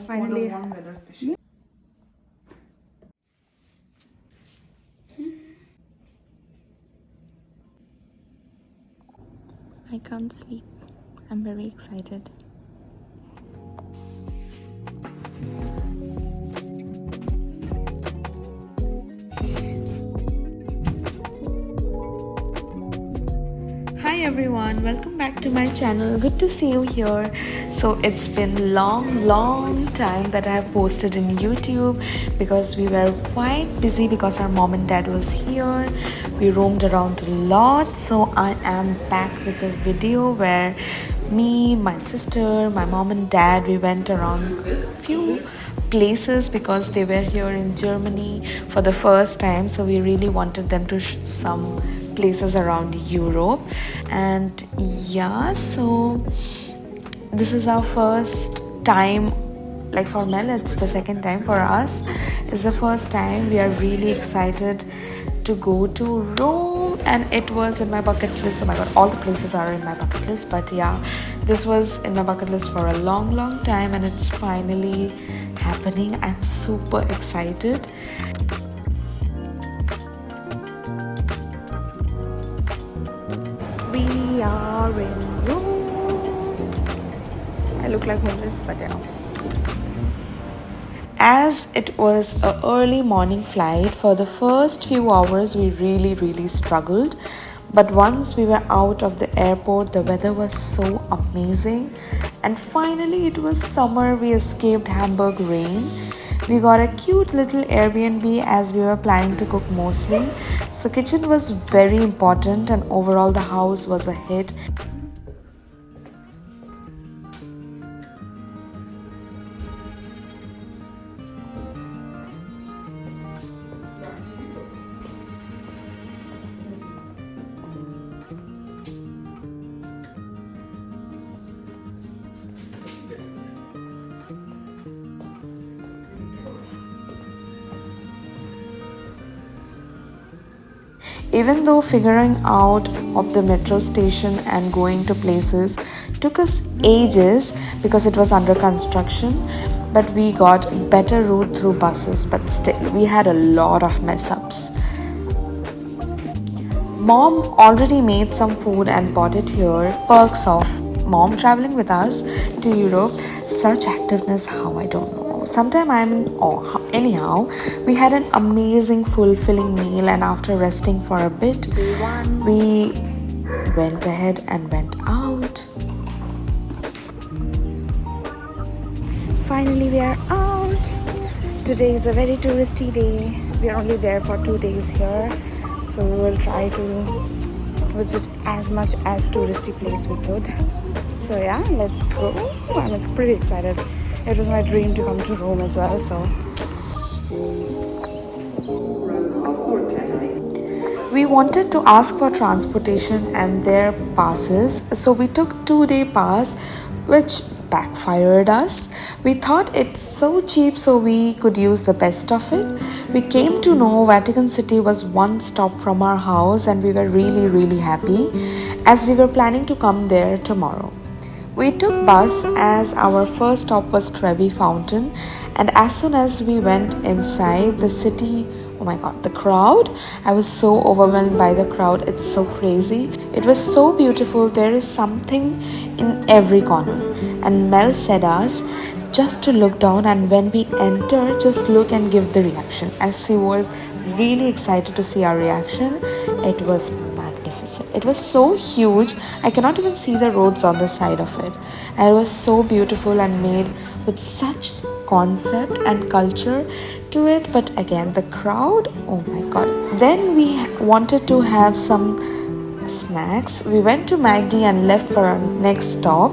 Finally, I can't sleep. I'm very excited. Hi everyone, welcome back to my channel. Good to see you here. So it's been long time that I have posted in YouTube because we were quite busy because our mom and dad was here. We roamed around a lot. So I am back with a video where me, my sister, my mom and dad, we went around a few places because they were here in Germany for the first time. So we really wanted them to some places around Europe. And yeah, so this is our first time. Like for Mel, it's the second time. For us, it's the first time. We are really excited to go to Rome, and it was in my bucket list. Oh my god, all the places are in my bucket list, but yeah, this was in my bucket list for a long time, and it's finally happening. I'm super excited. We are in Rome. I look like homeless, but yeah. As it was an early morning flight, for the first few hours we really struggled. But once we were out of the airport, the weather was so amazing. And finally it was summer, we escaped Hamburg rain. We got a cute little Airbnb as we were planning to cook mostly. So kitchen was very important, and overall the house was a hit. Even though figuring out of the metro station and going to places took us ages because it was under construction, but we got better route through buses, but still we had a lot of mess ups. Mom already made some food and bought it here. Perks of mom traveling with us to Europe. Such activeness, how I don't know. Sometime I'm in awe. Anyhow, we had an amazing fulfilling meal, and after resting for a bit, we went ahead and went out. Finally we are out. Today is a very touristy day. We are only there for 2 days here, so we will try to visit as much as touristy place we could. So yeah, let's go. I'm pretty excited. It was my dream to come to Rome as well, so we wanted to ask for transportation and their passes, so we took 2-day pass, which backfired us. We thought it's so cheap, so we could use the best of it. We came to know Vatican City was one stop from our house, and we were really happy as we were planning to come there tomorrow. We took bus as our first stop was Trevi Fountain, and as soon as we went inside the city, oh my god, the crowd! I was so overwhelmed by the crowd. It's so crazy. It was so beautiful. There is something in every corner. And Mel said us just to look down, and when we enter, just look and give the reaction. As she was really excited to see our reaction, it was magnificent. It was so huge, I cannot even see the roads on the side of it. And it was so beautiful and made with such concept and culture to it. But again, the crowd, oh my god. Then we wanted to have some snacks. We went to Magdi and left for our next stop,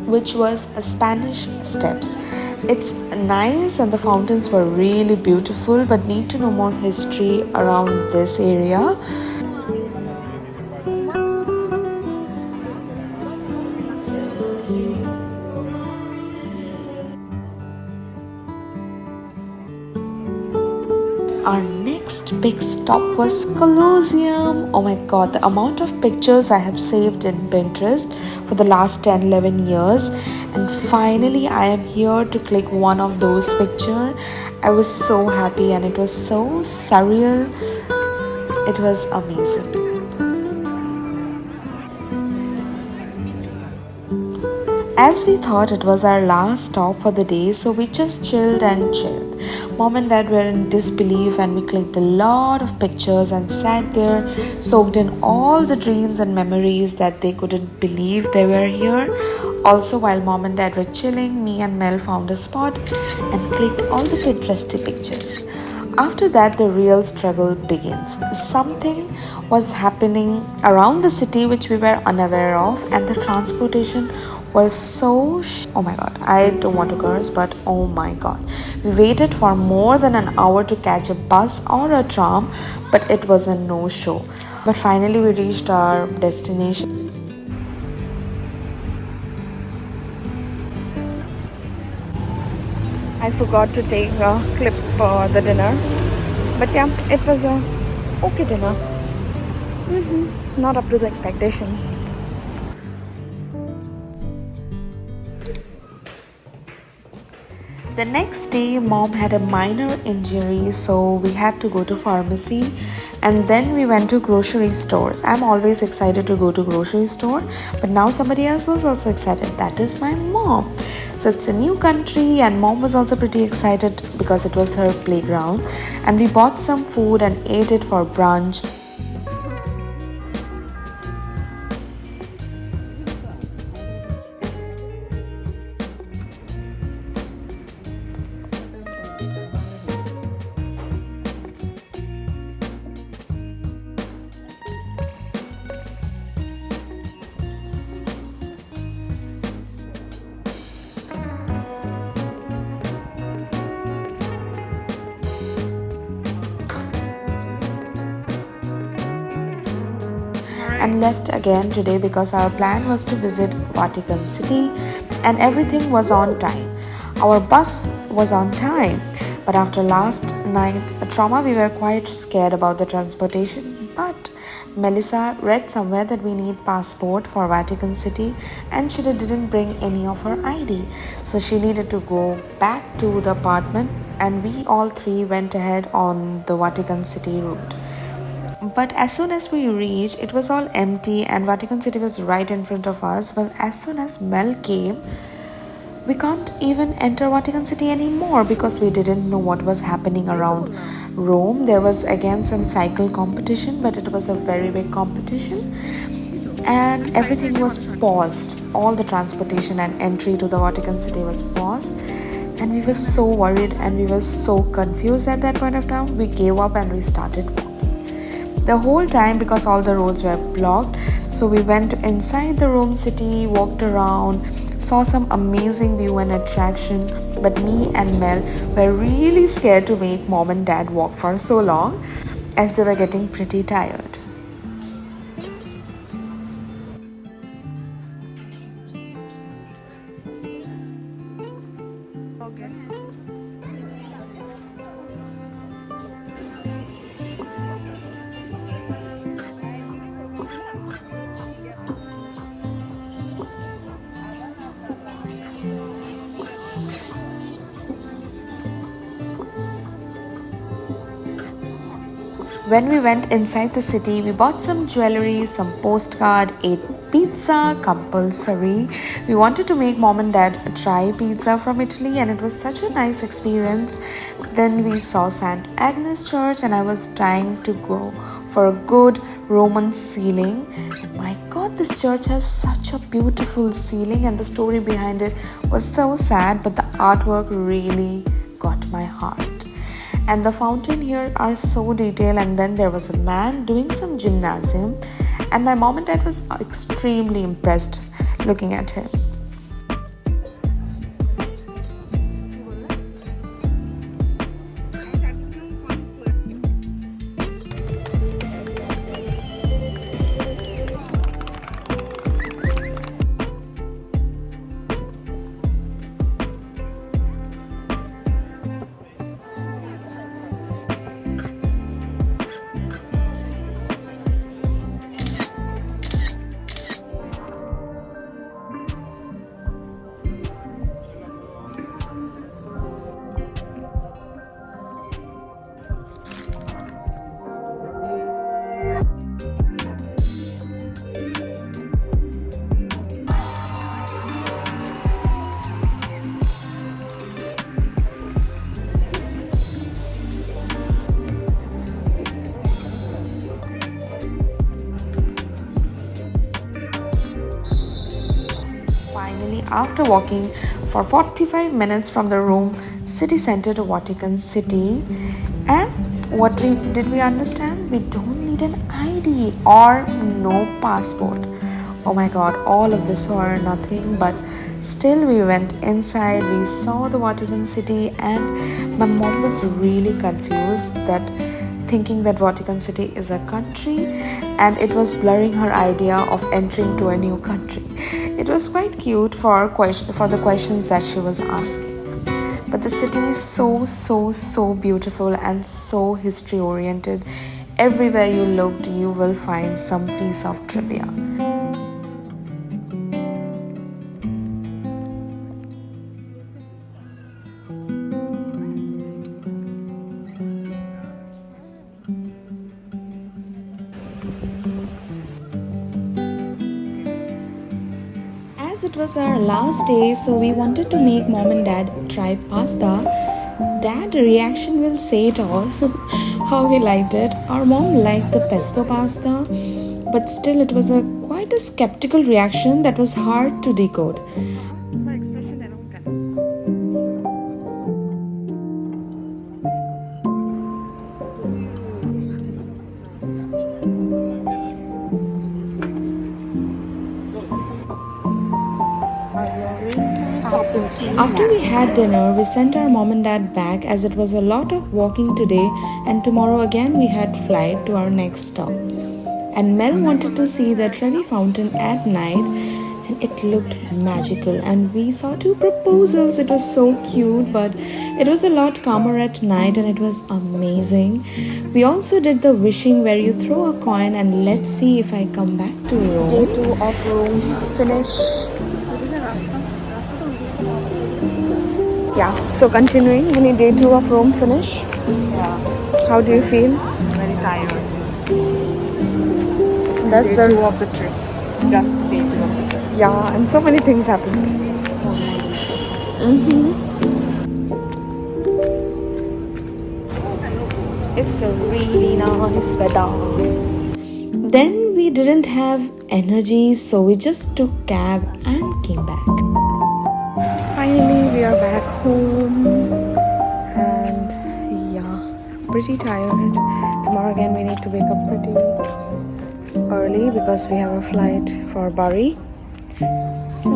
which was a Spanish Steps. It's nice and the fountains were really beautiful, but need to know more history around this area. Our next big stop was Colosseum. Oh my god, the amount of pictures I have saved in Pinterest for the last 10-11 years, And finally, I am here to click one of those pictures. I was so happy and it was so surreal. It was amazing. As we thought it was our last stop for the day, so we just chilled and chilled. Mom and dad were in disbelief, and we clicked a lot of pictures and sat there, soaked in all the dreams and memories that they couldn't believe they were here. Also, while mom and dad were chilling, me and Mel found a spot and clicked all the Pinteresty pictures. After that, the real struggle begins. Something was happening around the city which we were unaware of, and the transportation was so oh my god, I don't want to curse, but oh my god, we waited for more than an hour to catch a bus or a tram, but it was a no show. But finally we reached our destination. I forgot to take clips for the dinner, but yeah, it was a okay dinner. Not up to the expectations. The next day, mom had a minor injury, so we had to go to pharmacy, and then we went to grocery stores. I'm always excited to go to grocery store, but now somebody else was also excited. That is my mom. So it's a new country, and mom was also pretty excited because it was her playground. And we bought some food and ate it for brunch. And left again today because our plan was to visit Vatican City and everything was on time. Our bus was on time, but after last night trauma, we were quite scared about the transportation. But Melissa read somewhere that we need passport for Vatican City and she didn't bring any of her ID. So she needed to go back to the apartment and we all three went ahead on the Vatican City route. But as soon as we reached, it was all empty and Vatican City was right in front of us. Well, as soon as Mel came, we can't even enter Vatican City anymore because we didn't know what was happening around Rome. There was again some cycle competition, but it was a very big competition. And everything was paused. All the transportation and entry to the Vatican City was paused. And we were so worried and we were so confused at that point of time. We gave up and we started walking the whole time because all the roads were blocked. So we went inside the Rome city, walked around, saw some amazing view and attraction, but me and Mel were really scared to make mom and dad walk for so long as they were getting pretty tired. When we went inside the city, we bought some jewelry, some postcard, ate pizza, compulsory. We wanted to make mom and dad try pizza from Italy and it was such a nice experience. Then we saw St. Agnes Church and I was dying to go for a good Roman ceiling. And my god, this church has such a beautiful ceiling and the story behind it was so sad, but the artwork really got my heart. And the fountain here are so detailed. And then there was a man doing some gymnasium and my mom and dad was extremely impressed looking at him. after walking for 45 minutes from the Rome city center to Vatican City. And what did we understand? We don't need an ID or no passport. Oh my god, all of this for nothing, but still we went inside, we saw the Vatican City, and my mom was really confused that thinking that Vatican City is a country, and it was blurring her idea of entering to a new country. It was quite cute for the questions that she was asking. But the city is so beautiful and so history oriented. Everywhere you looked, you will find some piece of trivia. As it was our last day, so we wanted to make mom and dad try pasta. Dad reaction will say it all. How he liked it. Our mom liked the pesto pasta, but still it was quite a skeptical reaction that was hard to decode. After we had dinner, we sent our mom and dad back as it was a lot of walking today, and tomorrow again we had flight to our next stop. And Mel wanted to see the Trevi fountain at night, and it looked magical, and we saw 2 proposals. It was so cute, but it was a lot calmer at night and it was amazing. We also did the wishing where you throw a coin and let's see if I come back to Rome. Day 2 of Rome finish. Yeah, so continuing, we need day 2 of Rome finish. Yeah, How do you feel? very tired. That's Day 2 of the trip. Just day 2 of the trip. Yeah, and so many things happened. It's a really nice weather. Then we didn't have energy, so we just took cab and came back. Finally, we are back home. And yeah, pretty tired. Tomorrow again we need to wake up pretty early because we have a flight for Bari. So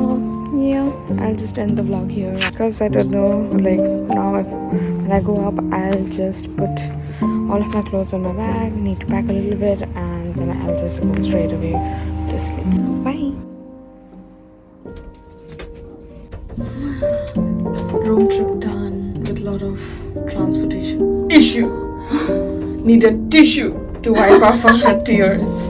yeah, I'll just end the vlog here because I don't know, like now when I go up I'll just put all of my clothes on my bag, need to pack a little bit, and then I'll just go straight away to sleep. So bye. Room trip done with a lot of transportation. Tissue! Need a tissue to wipe off our tears.